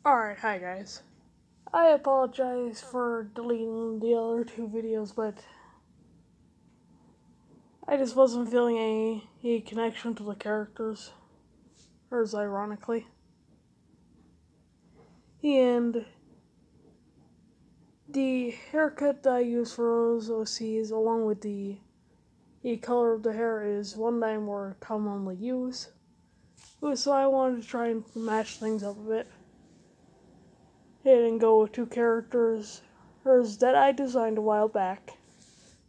Alright, hi guys. I apologize for deleting the other two videos, but I just wasn't feeling any connection to the characters, or as ironically. And the haircut that I use for those OCs, along with the color of the hair, is one that I more commonly use. So I wanted to try and match things up a bit. And go with two characters that I designed a while back.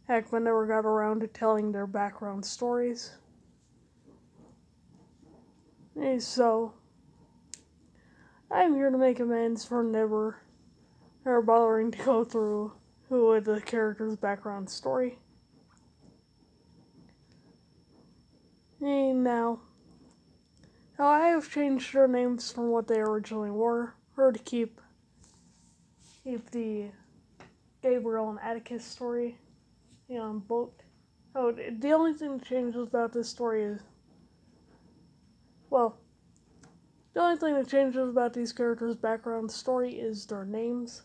Heck, I never got around to telling their background stories. And so, I'm here to make amends for never bothering to go through the character's background story. And now I have changed their names from what they originally were, or to keep the Gabriel and Atticus story on both. Oh, the only thing that changes about this story is, well, the only thing that changes about these characters' background story is their names.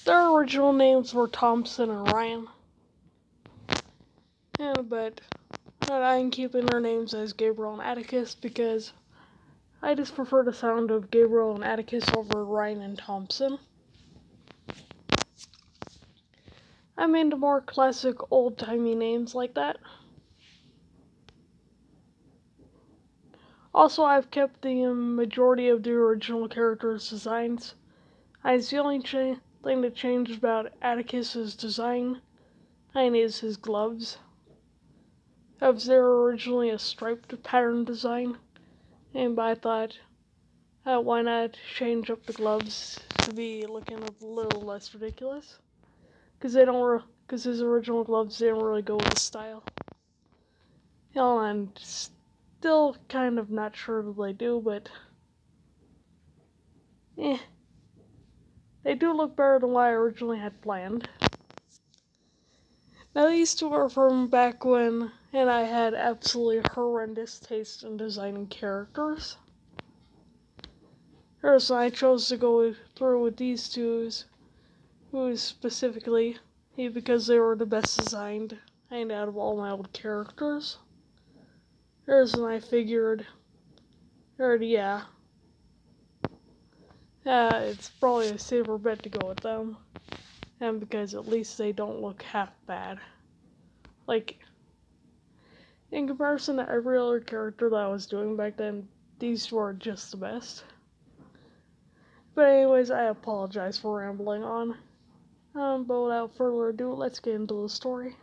Their original names were Thompson and Ryan. But I'm keeping their names as Gabriel and Atticus because I just prefer the sound of Gabriel and Atticus over Ryan and Thompson. I'm into more classic old-timey names like that. Also, I've kept the majority of the original characters' designs. The only thing that changed about Atticus's design is his gloves. As they were originally a striped pattern design, but I thought, why not change up the gloves to be looking a little less ridiculous? Because his original gloves didn't really go with the style. I'm still kind of not sure that they do, but they do look better than what I originally had planned. Now these two are from back when, I had absolutely horrendous taste in designing characters. So I chose to go through with these two, specifically because they were the best designed out of all my old characters. And I figured, it's probably a safer bet to go with them. And because at least they don't look half bad. Like, in comparison to every other character that I was doing back then, these two are just the best. But anyways, I apologize for rambling on. But without further ado, let's get into the story.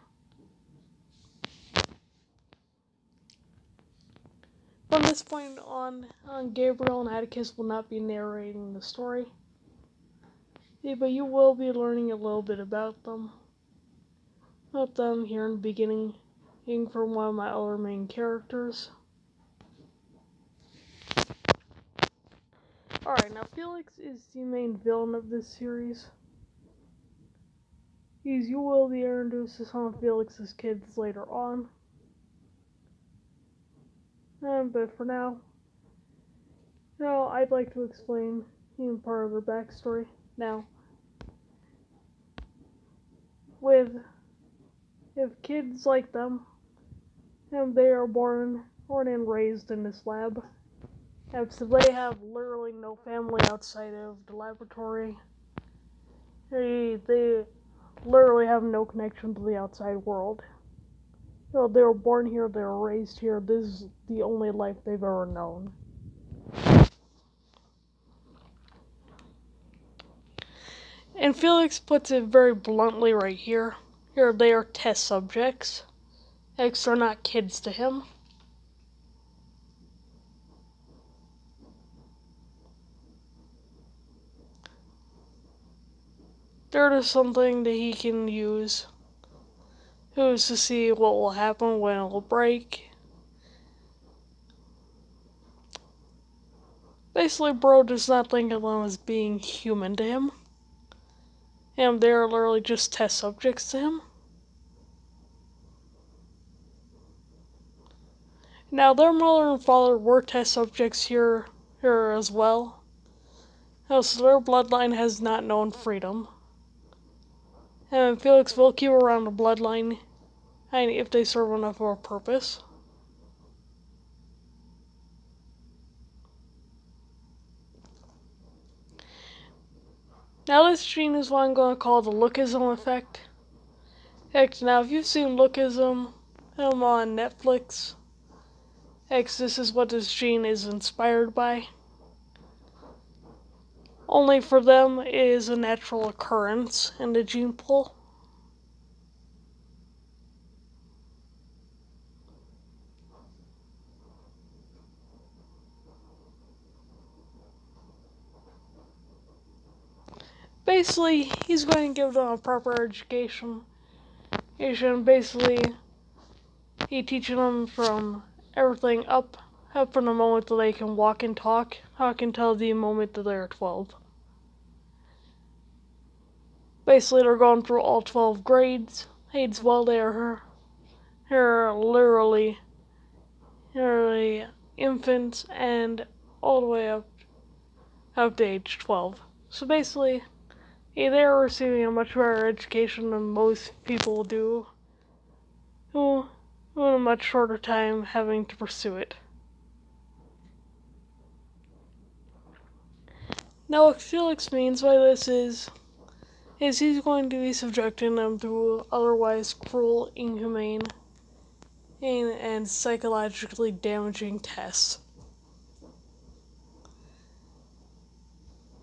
From this point on, Gabriel and Atticus will not be narrating the story. But you will be learning a little bit about them. Here in the beginning, from one of my other main characters. Alright, now Felix is the main villain of this series. You will be introduced to some of Felix's kids later on. But for now, I'd like to explain part of their backstory. Now, if kids like them, they are born and raised in this lab. So they have literally no family outside of the laboratory. They literally have no connection to the outside world. They were born here, they were raised here, this is the only life they've ever known. And Felix puts it very bluntly right here. They are test subjects. They're not kids to him. They're just something that he can use. Who's to see what will happen when it will break. Basically, bro does not think of them as being human to him. And they're literally just test subjects to him. Now, their mother and father were test subjects here as well. So their bloodline has not known freedom. And Felix will keep around the bloodline if they serve enough of a purpose. Now this gene is what I'm going to call the lookism effect. Now if you've seen Lookism on Netflix, this is what this gene is inspired by. Only for them it is a natural occurrence in the gene pool. Basically, he's going to give them a proper education. Basically, he teaches them from everything up from the moment that they can walk and talk until the moment that they're 12. Basically, they're going through all 12 grades while they're literally infants and all the way up to age 12. So basically, they're receiving a much better education than most people do, who in a much shorter time having to pursue it. Now, what Felix means by this is he's going to be subjecting them to otherwise cruel, inhumane, and psychologically damaging tests.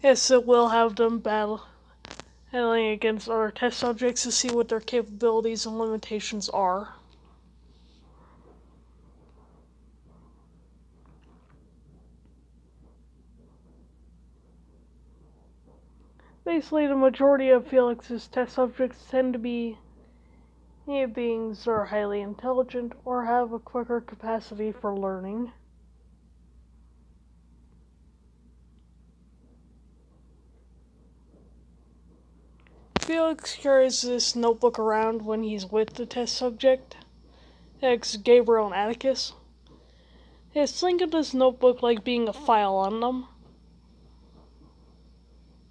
Yes, it will have them battling against other test subjects to see what their capabilities and limitations are. Basically, the majority of Felix's test subjects tend to be beings that are highly intelligent or have a quicker capacity for learning. Felix carries this notebook around when he's with the test subject, Gabriel and Atticus. Think of this notebook like being a file on them.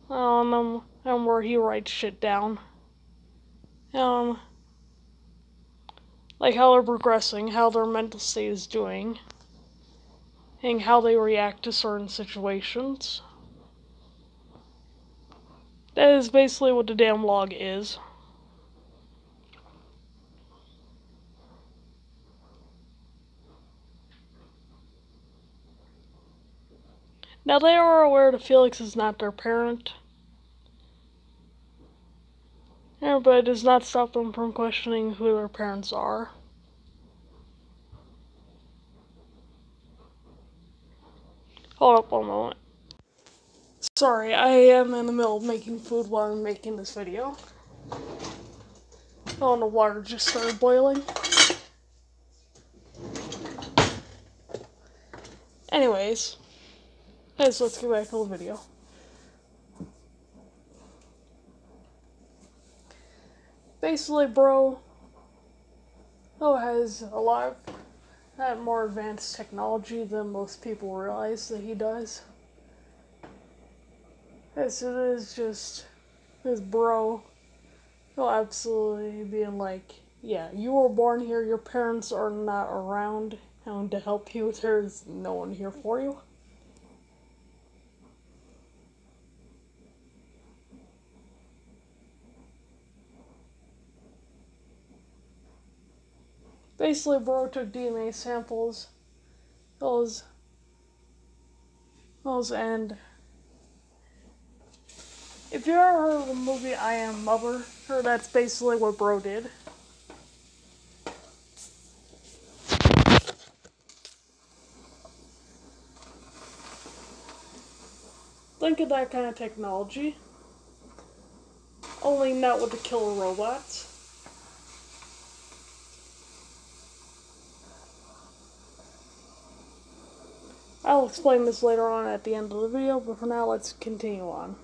And where he writes shit down. Like how they're progressing, how their mental state is doing, and how they react to certain situations. That is basically what the damn log is. Now they are aware that Felix is not their parent. But it does not stop them from questioning who their parents are. Hold up one moment. Sorry, I am in the middle of making food while I'm making this video. Oh, and the water just started boiling. Anyways, let's get back to the video. Basically, bro has a lot more advanced technology than most people realize that he does. As it is just this bro absolutely being like, yeah, you were born here, your parents are not around, and to help you, there's no one here for you. Basically, bro took DNA samples, and if you ever heard of the movie I Am Mother, that's basically what bro did. Think of that kind of technology, only not with the killer robots. I'll explain this later on at the end of the video, but for now, let's continue on.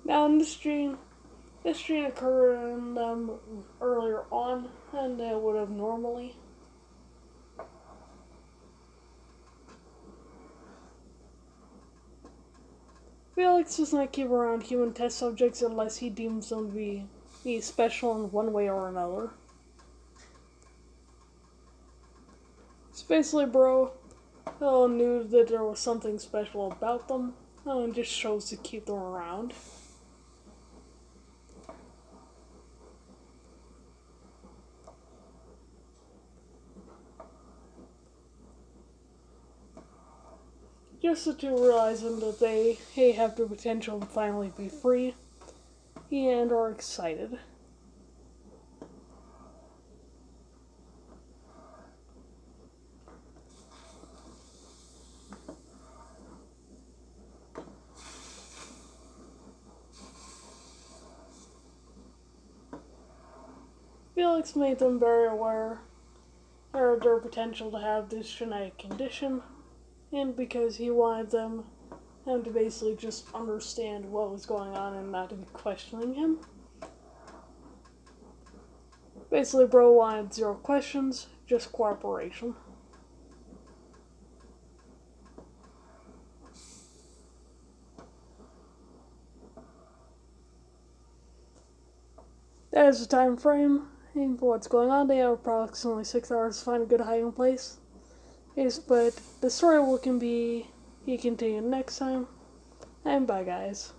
Now, in this scene occurred in them earlier on than it would have normally. Felix does not keep around human test subjects unless he deems them to be special in one way or another. So basically, bro knew that there was something special about them and just chose to keep them around. Just the two realizing that they have the potential to finally be free and are excited. Felix made them very aware of their potential to have this genetic condition, and because he wanted them to basically just understand what was going on and not to be questioning him. Basically, bro wanted zero questions, just cooperation. That is the time frame for what's going on. They have approximately 6 hours to find a good hiding place. But the story will be continued next time. And bye, guys.